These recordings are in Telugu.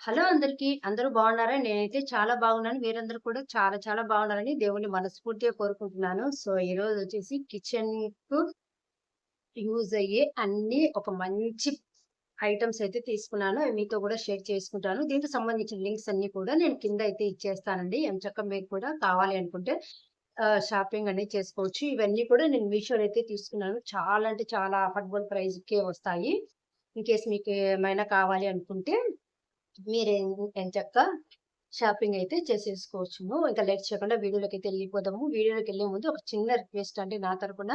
హలో అందరికీ. అందరూ బాగున్నారా? నేనైతే చాలా బాగున్నాను. మీరందరూ కూడా చాలా చాలా బాగున్నారని దేవుడిని మనస్ఫూర్తిగా కోరుకుంటున్నాను. సో, ఈరోజొచ్చేసి కిచెన్‌కు యూజ్ అయ్యే అన్నీ ఒక మంచి ఐటెమ్స్ అయితే తీసుకున్నాను. అవి మీతో కూడా షేర్ చేసుకుంటాను. దీనికి సంబంధించిన లింక్స్ అన్నీ కూడా నేను కింద అయితే ఇచ్చేస్తానండి. ఎంచక్కా మీరు కూడా కావాలి అనుకుంటే షాపింగ్ అనేది చేసుకోవచ్చు. ఇవన్నీ కూడా నేను మీషోలో అయితే తీసుకున్నాను. చాలా అంటే చాలా అఫోర్డబుల్ ప్రైస్‌కే వస్తాయి. ఇన్‌కేస్ మీకు ఏమైనా కావాలి అనుకుంటే ఎంచక్కా షాపింగ్ అయితే చేసేసుకోవచ్చును. ఇంకా లేట్ చేయకుండా వీడియోలోకైతే ఎళ్ళిపోదాము. వీడియోలోకెళ్ళే ముందు ఒక చిన్న రిక్వెస్ట్ అండి నా తరపున.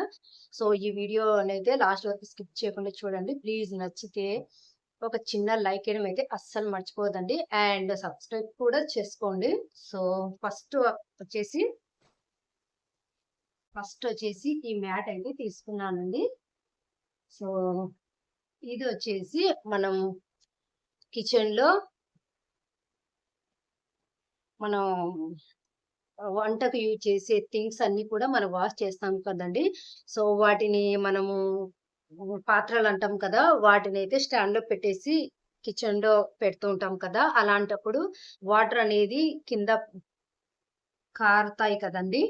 సో, ఈ వీడియోనైతే లాస్ట్ వరకు స్కిప్ చేయకుండా చూడండి. ప్లీజ్ నచ్చితే ఒక చిన్న లైక్ ఇయడం అయితే అస్సలు మర్చిపోవద్దండి. అండ్ సబ్స్క్రైబ్ కూడా చేసుకోండి. సో, ఫస్ట్ వచ్చేసి ఈ మ్యాట్ అయితే తీసుకున్నానండి. సో, ఇది వచ్చేసి మనం కిచెన్‌లో మనం వంటకు యూజ్ చేసే థింగ్స్ అన్నీ కూడా మనం వాష్ చేస్తాం కదండీ! సో, వాటిని మనము పాత్రలంటాం కదా! వాటినైతే స్టాండ్‌లో పెట్టేసి కిచెన్‌లో పెడుతూ ఉంటాం కదా! అలాంటప్పుడు వాటర్ అనేది కింద కారుతాయి కదండీ!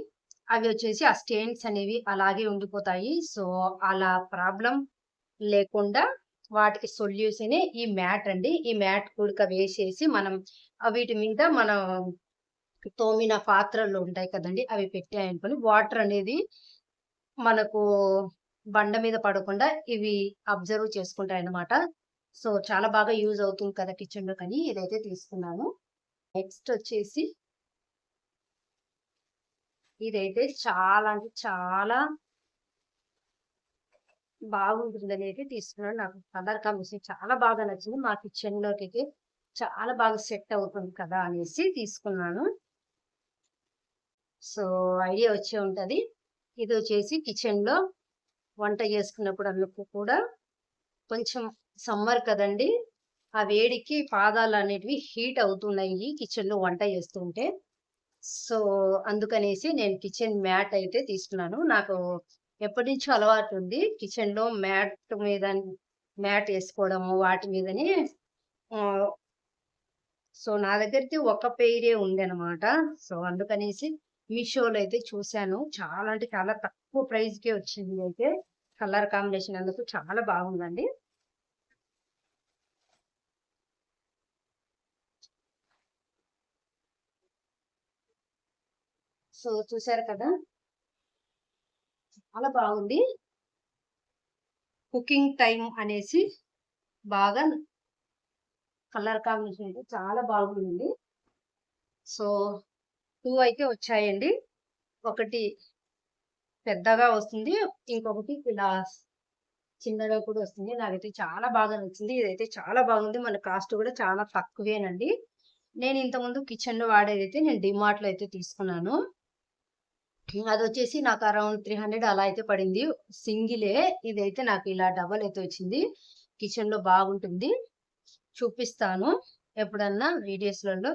అవి వచ్చేసి ఆ స్టెయిన్స్ అనేవి అలాగే ఉండిపోతాయి. సో, అలా ప్రాబ్లమ్ లేకుండా వాటికి సొల్యూషనే ఈ మ్యాట్ అండి. ఈ మ్యాట్ కూడక వేసేసి మనం వీటి మీద మనం తోమిన పాత్రలు ఉంటాయి కదండీ! అవి పెట్టాయనుకోని వాటర్ అనేది మనకు బండ మీద పడకుండా ఇవి అబ్జర్వ్ చేసుకుంటాయన్నమాట. సో, చాలా బాగా యూజ్ అవుతుంది కదా! కిచెన్‌లోకని ఇదైతే తీసుకున్నాను. నెక్స్ట్ వచ్చేసి ఇదైతే చాలా అంటే చాలా బాగుంటుందని అయితే తీసుకున్నాను. నాకు కలర్ కాంబినేషన్ చాలా బాగా నచ్చింది. మా కిచెన్‌లోకైతే చాలా బాగా సెట్ అవుతుంది కదా! అనేసి తీసుకున్నాను. సో, ఐడియా వచ్చే ఉంటది. ఇదొచ్చేసి కిచెన్‌లో వంట చేసుకున్నప్పుడు అందుకు కూడా కొంచెం సమ్మర్ కదండీ! ఆ వేడికి పాదాలనేటివి హీట్ అవుతున్నాయి కిచెన్‌లో వంట చేస్తుంటే. సో, అందుకనేసి నేను కిచెన్ మ్యాట్ అయితే తీసుకున్నాను. నాకు ఎప్పటినుంచో అలవాటుంది. కిచెన్‌లో మ్యాట్ ఏసుకోవడము వాటి మీదనే ఆహ్, సో, నా దగ్గరైతే ఒక పెయిరే ఉందనమాట. సో, అందుకనేసి మీషోలో అయితే చూసాను. చాలా అంటే చాలా తక్కువ ప్రైస్‌కే వచ్చింది అయితే. కలర్ కాంబినేషన్ అందుకు చాలా బాగుందండి. సో, చూసారు కదా! చాలా బాగుంది. కుకింగ్ టైమ్ అనేసి బాగా కలర్ కాంబినేషన్ అయితే చాలా బాగుంది. సో, 2 అయితే వచ్చాయండి. ఒకటి పెద్దగా వస్తుంది. ఇంకొకటి ఇలా చిన్నగా కూడా వస్తుంది. నాకైతే చాలా బాగా నచ్చింది. ఇదైతే చాలా బాగుంది. మన కాస్ట్ కూడా చాలా తక్కువేనండి. నేను ఇంతకుముందు కిచెన్‌లో వాడేదైతే నేను డీమార్ట్‌లో అయితే తీసుకున్నాను. అదొచ్చేసి నాకు అరౌండ్ 300 అలా అయితే పడింది. సింగిలే. ఇదైతే నాకు ఇలా డబల్ అయితే వచ్చింది. కిచెన్‌లో బాగుంటుంది. చూపిస్తాను. ఎప్పుడన్నా వీడియోస్‌లలో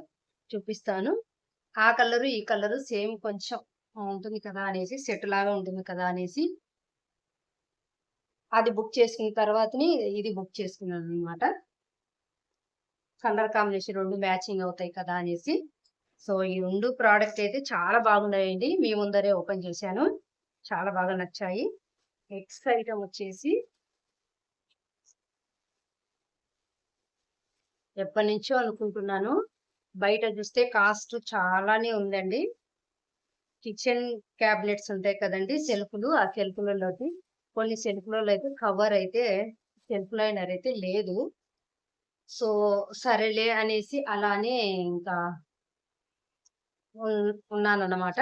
చూపిస్తాను. ఆ కలరు, ఈ కలరు సేమ్ కొంచెం ఉంటుంది కదా! అనేసి సెట్ లాగా ఉంటుంది కదా! అనేసి అది బుక్ చేసుకున్న తర్వాతని ఇది బుక్ చేసుకున్నాననమాట. కలర్ కాంబినేషన్ 2 మ్యాచింగ్ అవుతాయి కదా! అనేసి. సో, ఈ 2 ప్రొడక్ట్ అయితే చాలా బాగున్నాయండి. మీ ముందరే ఓపెన్ చేశాను. చాలా బాగా నచ్చాయి. నెక్స్ట్ ఐటెమ్ వచ్చేసి ఎప్పటినుంచో అనుకుంటున్నాను. బయట చూస్తే కాస్ట్ చాలానే ఉందండి. కిచెన్ క్యాబినెట్స్ ఉంటాయి కదండీ! సెల్ఫ్‌లు. ఆ సెల్ఫ్‌లలోకి కొన్ని సెల్ఫ్‌లలో అయితే కవర్ అయితే సెల్ఫ్ లైనర్ అయితే లేదు. సో, సరేలే అనేసి అలానే ఇంకా ఉన్నానన్నమాట.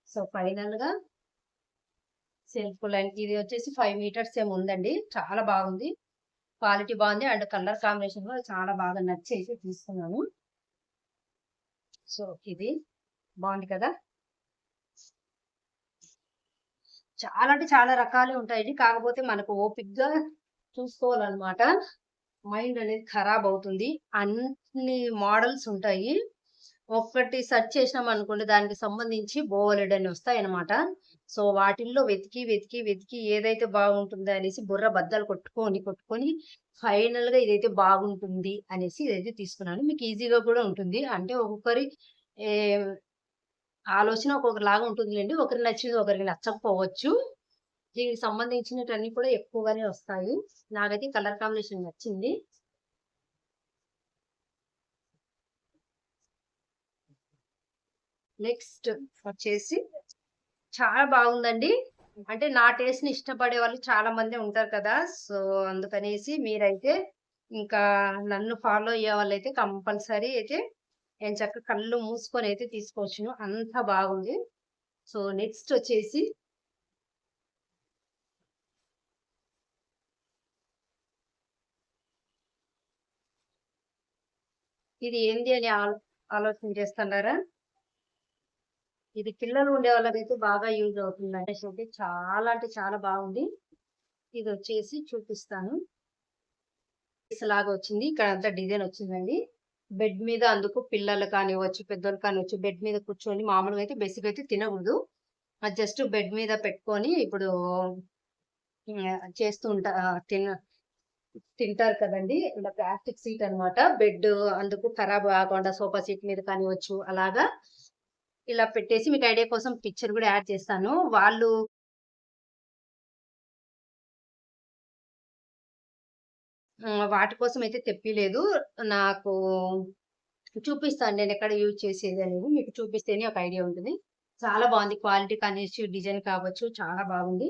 సో, ఫైనల్‌గా సెల్ఫ్ లైన్ ఇది వచ్చేసి 5 మీటర్స్ ఏమో ఉందండి. చాలా బాగుంది. క్వాలిటీ బాగుంది. అండ్ కలర్ కాంబినేషన్ కూడా చాలా బాగా నచ్చి అయితే తీసుకున్నాను. సో, ఇది బాగుంది కదా! చాలా అంటే చాలా రకాలే ఉంటాయండి. కాకపోతే మనకు ఓపికగా చూసుకోవాలన్నమాట. మైండ్ అనేది ఖరాబ్ అవుతుంది. అన్ని మోడల్స్ ఉంటాయి. ఒక్కటి సెర్చ్ చేసినామనుకోండి దానికి సంబంధించి బోలెడన్ని వస్తాయన్నమాట. సో వాటిల్లో వెతికి, వెతికి, వెతికి ఏదైతే బాగుంటుందో అనేసి బుర్ర బద్దలు కొట్టుకొని, కొట్టుకొని ఫైనల్‌గా ఇదైతే బాగుంటుంది అనేసి ఇదైతే తీసుకున్నాను. మీకు ఈజీగా కూడా ఉంటుంది. అంటే ఒక్కొక్కరి ఏ ఆలోచన ఒక్కొక్కలాగా ఉంటుందిలెండి. ఒకరికి నచ్చింది ఒకరికి నచ్చకపోవచ్చు. దీనికి సంబంధించినటన్నీ కూడా ఎక్కువగానే వస్తాయి. నాకైతే కలర్ కాంబినేషన్ నచ్చింది. నెక్స్ట్ వచ్చేసి చాలా బాగుందండి. అంటే నా టేస్ట్‌ని ఇష్టపడే వాళ్ళు చాలా మందే ఉంటారు కదా! సో, అందుకనేసి మీరైతే ఇంకా నన్ను ఫాలో అయ్యే వాళ్ళైతే కంపల్సరీ అయితే ఎంచక్కా కళ్ళు మూసుకొనైతే తీసుకోవచ్చును. అంత బాగుంది. సో, నెక్స్ట్ వచ్చేసి ఇది ఏంది అని ఆలోచన చేస్తున్నారా? ఇది పిల్లలు ఉండే వాళ్ళకైతే బాగా యూజ్ అవుతుందండి. అయితే చాలా అంటే చాలా బాగుంది. ఇదొచ్చేసి చూపిస్తాను. లాగా వచ్చింది. ఇక్కడంతా డిజైన్ వచ్చిందండి. బెడ్ మీద అందుకు పిల్లలు కానివ్వచ్చు, పెద్దోళ్ళు కానివ్వచ్చు బెడ్ మీద కూర్చొని మామూలుగా అయితే బేసిక్‌గా అయితే తినకూడదు. అది జస్ట్ బెడ్ మీద పెట్టుకొని ఇప్పుడు చేస్తూ ఉంటా తింటారు కదండీ! ఇలా ప్లాస్టిక్ సీట్ అన్నమాట. బెడ్ అందుకు ఖరాబ్ కాకుండా సోఫా సీట్ మీద కానివ్వచ్చు అలాగా ఇలా పెట్టేసి మీకు ఐడియా కోసం పిక్చర్ కూడా యాడ్ చేస్తాను. వాళ్ళు వాటి కోసం అయితే తెప్పియలేదు. నాకు చూపిస్తాను నేనెక్కడ యూజ్ చేసేదనేది. మీకు చూపిస్తేనే ఒక ఐడియా ఉంటుంది. చాలా బావుంది. క్వాలిటీ కానిచ్చు, డిజైన్ కావచ్చు చాలా బాగుంది.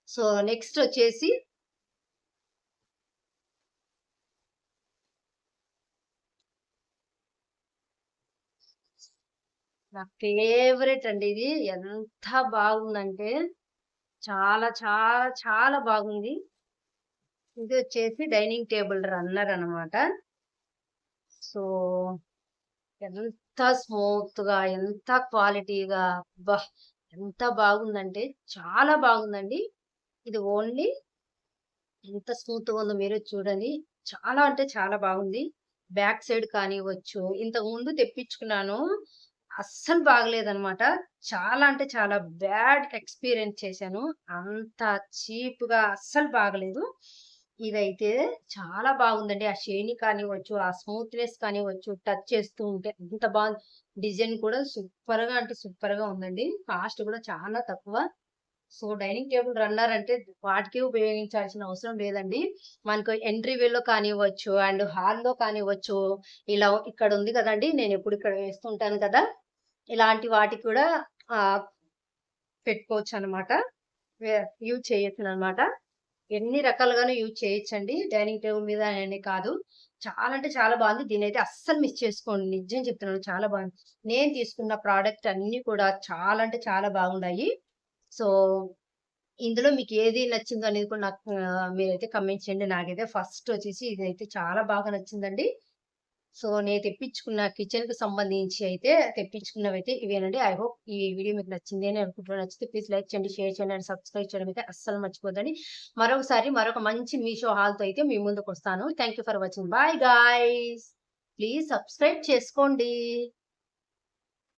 సో, నెక్స్టొచ్చేసి నా ఫేవరెట్ అండి ఇది. ఎంత బాగుందంటే చాలా చాలా చాలా బాగుంది. ఇదొచ్చేసి డైనింగ్ టేబుల్ రన్నర్ అన్నమాట. సో, ఎంత స్మూత్‌గా, ఎంత క్వాలిటీగా అబ్బా! ఎంత బాగుందంటే చాలా బాగుందండి. ఇది ఓన్లీ ఎంత స్మూత్‌గా ఉందో మీరే చూడండి. చాలా అంటే చాలా బాగుంది. బ్యాక్ సైడ్ కానివ్వచ్చు. ఇంతకుముందు తెప్పించుకున్నాను. అస్సలు బాగలేదనమాట. చాలా అంటే చాలా బ్యాడ్ ఎక్స్‌పీరియన్స్ చేశాను. అంత చీప్‌గా అస్సలు బాగలేదు. ఇదైతే చాలా బాగుందండి. ఆ షైనీ కానివ్వచ్చు, ఆ స్మూత్‌నెస్ కానివ్వచ్చు, టచ్ చేస్తూ ఉంటే ఎంత డిజైన్ కూడా సూపర్‌గా అంటే సూపర్‌గా ఉందండి. కాస్ట్ కూడా చాలా తక్కువ. సో, డైనింగ్ టేబుల్ రన్నర్ అంటే వాటికే ఉపయోగించాల్సిన అవసరం లేదండి. మనకు ఎంట్రీ వేలో కానివ్వచ్చు అండ్ హాల్‌లో కానివ్వచ్చు. ఇలా ఇక్కడ ఉంది కదండీ! నేనెప్పుడు ఇక్కడ వేస్తుంటాను కదా! ఇలాంటి వాటికి కూడా ఆహ్, పెట్టుకోవచ్చనమాట. వే యూజ్ చేయొచ్చుననమాట. ఎన్ని రకాలుగాను యూజ్ చేయొచ్చండి. డైనింగ్ టేబుల్ మీద అనే కాదు. చాలా అంటే చాలా బాగుంది. దీన్నైతే అస్సలు మిస్ చేసుకోండి. నిజం చెప్తున్నాను చాలా బాగుంది. నేను తీసుకున్న ప్రొడక్ట్ అన్నీ కూడా చాలా అంటే చాలా బాగున్నాయి. సో ఇందులో మీకు ఏది నచ్చిందో అనేది కూడా నాకు మీరైతే కామెంట్ చేయండి. నాకైతే ఫస్ట్ వచ్చేసి ఇదైతే చాలా బాగా నచ్చిందండి. సో, నేను తెప్పించుకున్న కిచెన్‌కి సంబంధించి అయితే తెప్పించుకున్నవైతే ఇవేనండి. ఐ హోప్ ఈ వీడియో మీకు నచ్చింది అని అనుకుంటున్నాను. నచ్చితే ప్లీజ్ లైక్ చేయండి, షేర్ చేయండి అండ్ సబ్స్క్రైబ్ చేయడం అయితే అస్సలు మర్చిపోద్దండి. మరొకసారి మరొక మంచి మీషో హాల్‌తో అయితే మీ ముందుకొస్తాను. Thank you for watching. Bye guys. Please subscribe చేసుకోండి.